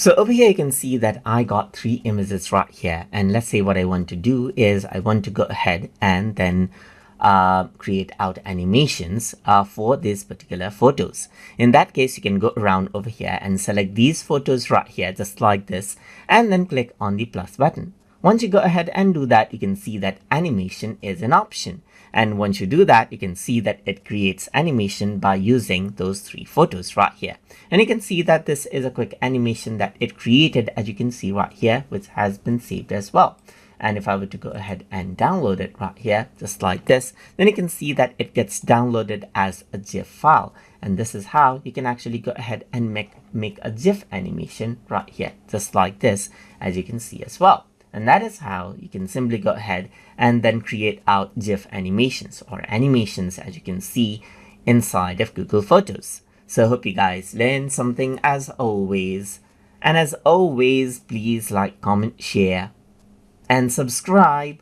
So over here, you can see that I got 3 images right here. And let's say what I want to do is I want to go ahead and then create out animations for these particular photos. In that case, you can go around over here and select these photos right here, just like this, and then click on the plus button. Once you go ahead and do that, you can see that animation is an option. And once you do that, you can see that it creates animation by using those 3 photos right here. And you can see that this is a quick animation that it created, as you can see right here, which has been saved as well. And if I were to go ahead and download it right here, just like this, then you can see that it gets downloaded as a GIF file. And this is how you can actually go ahead and make a GIF animation right here, just like this, as you can see as well. And that is how you can simply go ahead and then create out GIF animations or animations, as you can see inside of Google Photos. So I hope you guys learned something as always. And as always, please like, comment, share, and subscribe.